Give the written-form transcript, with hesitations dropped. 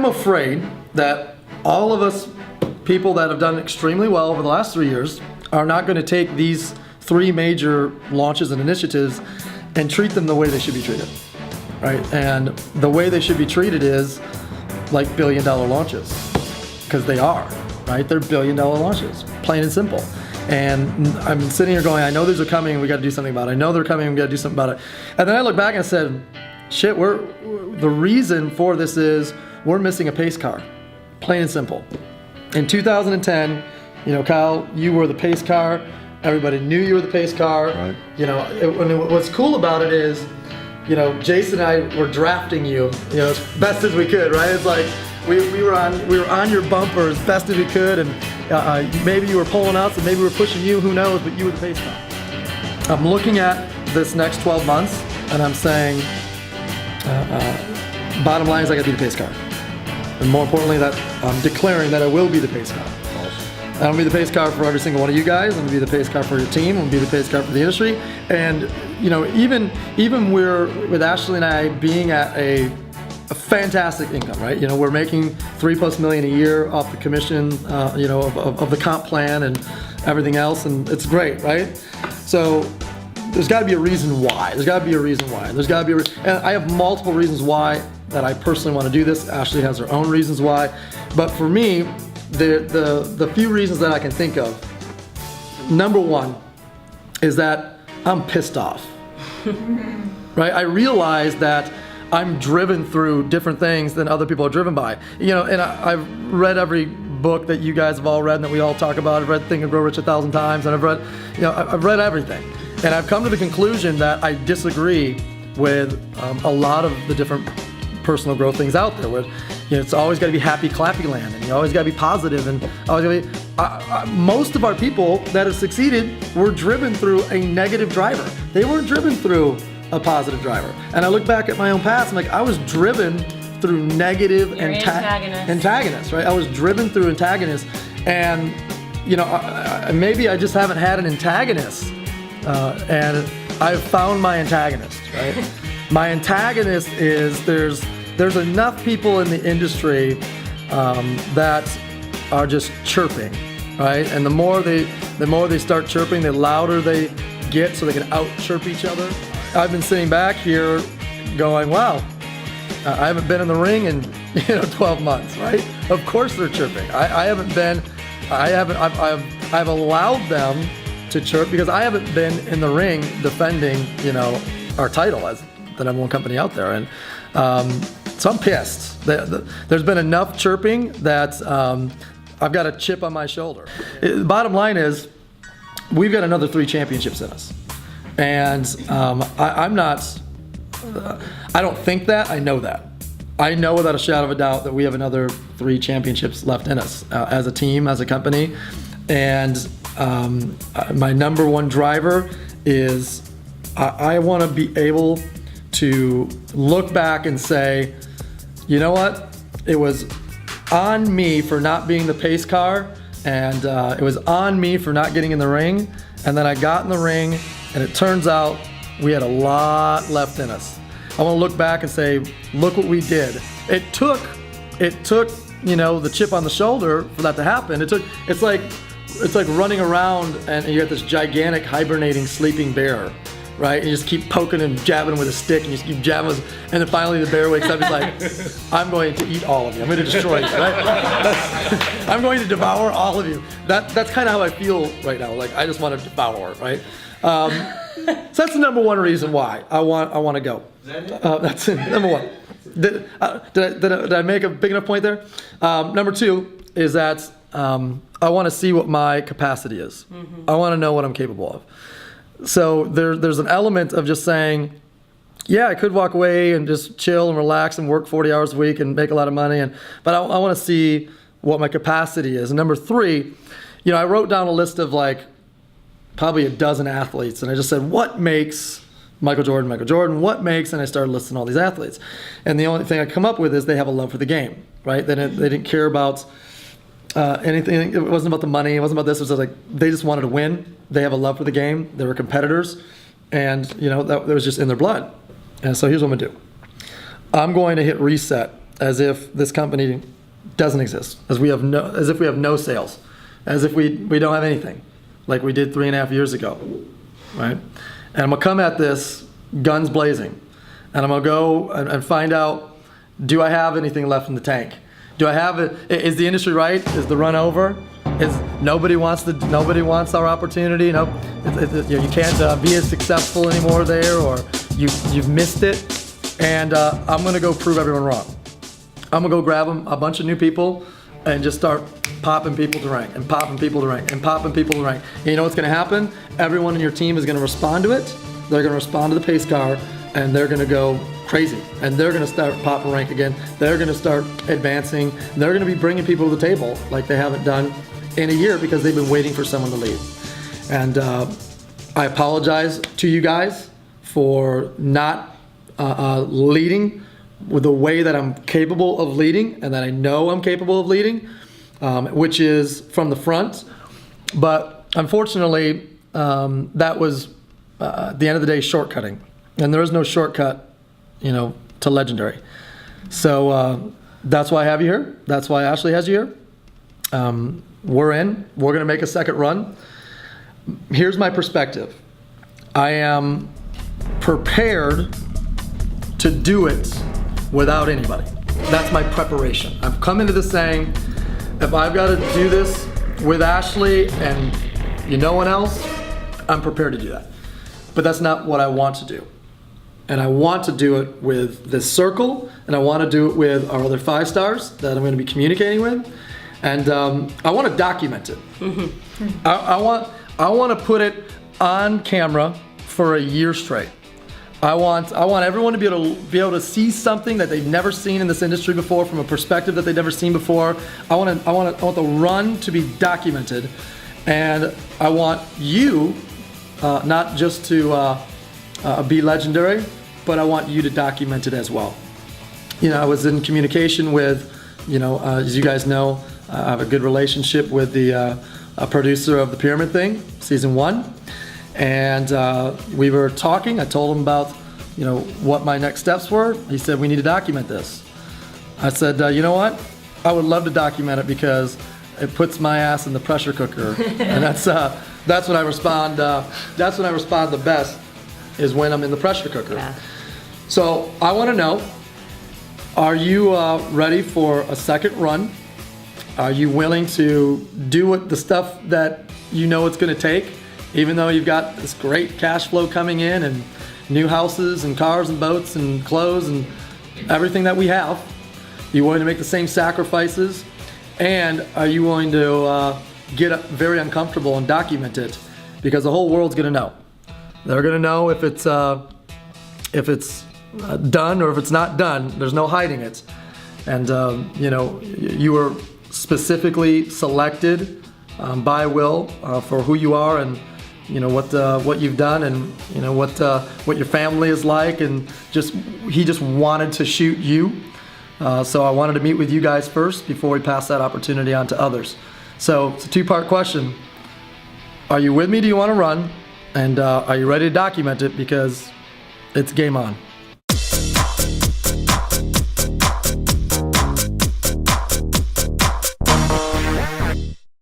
am afraid that all of us people that have done extremely well over the last 3 years are not going to take these 3 major launches and initiatives and treat them the way they should be treated, right? And the way they should be treated is like billion-dollar launches, because they are, right? They're billion-dollar launches, plain and simple. And I'm sitting here going, I know these are coming, we got to do something about it. I know they're coming, we got to do something about it. And then I look back and I said, shit, the reason for this is we're missing a pace car, plain and simple. In 2010, Kyle, you were the pace car. Everybody knew you were the pace car. Right. What's cool about it is, Jason and I were drafting you, as best as we could, right? It's like we were on your bumper as best as we could, and maybe you were pulling us, and maybe we were pushing you. Who knows? But you were the pace car. I'm looking at this next 12 months, and I'm saying, bottom line is I got to be the pace car. And more importantly, that I'm declaring that I will be the pace car. I'm gonna be the pace car for every single one of you guys. I'm gonna be the pace car for your team. I'm gonna be the pace car for the industry. And even with Ashley and I being at a fantastic income, right? We're making $3+ million a year off the commission, of the comp plan and everything else, and it's great, right? So there's got to be a reason why. And I have multiple reasons why that I personally want to do this. Ashley has her own reasons why, but for me, the few reasons that I can think of, number one is that I'm pissed off, right? I realize that I'm driven through different things than other people are driven by. And I've read every book that you guys have all read and that we all talk about. I've read Think and Grow Rich 1,000 times, and I've read everything. And I've come to the conclusion that I disagree with a lot of the different personal growth things out there. Where it's always got to be happy, clappy land, and you always got to be positive, and always got to be. Most of our people that have succeeded were driven through a negative driver. They weren't driven through a positive driver. And I look back at my own past, I'm like, I was driven through negative antagonists, right? I was driven through antagonists, and maybe I just haven't had an antagonist, and I've found my antagonist, right? My antagonist is there's enough people in the industry that are just chirping, right? And the more they start chirping, the louder they get, so they can out chirp each other. I've been sitting back here going, wow, I haven't been in the ring in 12 months, right? Of course they're chirping. I've allowed them to chirp because I haven't been in the ring defending, our title as the number one company out there. And so I'm pissed. There's been enough chirping that I've got a chip on my shoulder. The bottom line is we've got another 3 championships in us. And I don't think that, I know that. I know without a shadow of a doubt that we have another 3 championships left in us as a team, as a company. And my number one driver is I want to be able to look back and say, you know what? It was on me for not being the pace car, and it was on me for not getting in the ring. And then I got in the ring, and it turns out we had a lot left in us. I want to look back and say, look what we did. It took, the chip on the shoulder for that to happen. It's like running around and you got this gigantic hibernating sleeping bear, right? And you just keep poking and jabbing him with a stick, and you just keep jabbing, and then finally the bear wakes up. He's like, I'm going to eat all of you. I'm going to destroy you, right? I'm going to devour all of you. That's kind of how I feel right now. Like, I just want to devour, right? So that's the number one reason why I want to go. That's it, number one. Did I make a big enough point there? Number two is that I want to see what my capacity is. Mm-hmm. I want to know what I'm capable of. So there's an element of just saying, yeah, I could walk away and just chill and relax and work 40 hours a week and make a lot of money, but I want to see what my capacity is. And number three, I wrote down a list of probably a dozen athletes, and I just said, what makes Michael Jordan, what makes, and I started listing all these athletes. And the only thing I come up with is they have a love for the game, right? They didn't care about anything. It wasn't about the money. It wasn't about this. It was like they just wanted to win. They have a love for the game. They were competitors, and that was just in their blood. And so here's what I'm gonna do. I'm going to hit reset as if this company doesn't exist, as if we have no sales, as if we don't have anything, like we did 3.5 years ago, right? And I'm gonna come at this guns blazing, and I'm gonna go and find out, do I have anything left in the tank? Do I have it? Is the industry right? Is the run over? Is nobody wants our opportunity? No, you can't be as successful anymore there, or you've missed it. And I'm gonna go prove everyone wrong. I'm gonna go grab a bunch of new people and just start popping people to rank and popping people to rank and popping people to rank. And you know what's gonna happen? Everyone in your team is gonna respond to it. They're gonna respond to the pace car, and they're gonna go crazy. And they're gonna start popping rank again. They're gonna start advancing. They're gonna be bringing people to the table like they haven't done in a year, because they've been waiting for someone to lead. And I apologize to you guys for not leading with the way that I'm capable of leading, and that I know I'm capable of leading, which is from the front. But unfortunately, that was at the end of the day shortcutting, and there is no shortcut, to legendary. So that's why I have you here. That's why Ashley has you here. We're gonna make a second run. Here's my perspective. I am prepared to do it without anybody. That's my preparation. I've come into this saying, if I've got to do this with Ashley and no one else, I'm prepared to do that. But that's not what I want to do. And I want to do it with this circle, and I want to do it with our other 5 stars that I'm going to be communicating with. And I want to document it. Mm-hmm. I want to put it on camera for a year straight. I want everyone to be able to see something that they've never seen in this industry before, from a perspective that they've never seen before. I want the run to be documented, and I want you not just to be legendary, but I want you to document it as well. I was in communication with, as you guys know, I have a good relationship with the producer of the Pyramid Thing, season 1. And we were talking. I told him about, what my next steps were. He said, we need to document this. I said, you know what? I would love to document it, because it puts my ass in the pressure cooker. And that's when I respond. That's when I respond the best, is when I'm in the pressure cooker. Yeah. So I want to know, are you ready for a second run? Are you willing to do the stuff that it's going to take, even though you've got this great cash flow coming in, and new houses and cars and boats and clothes and everything that we have? You willing to make the same sacrifices? And are you willing to get very uncomfortable and document it? Because the whole world's going to know. They're going to know if it's done or if it's not done. There's no hiding it. And you were specifically selected by Will for who you are, and what you've done, and what your family is like, and he just wanted to shoot you. So I wanted to meet with you guys first before we pass that opportunity on to others. So it's a 2-part question. Are you with me? Do you want to run? And are you ready to document it? Because it's game on.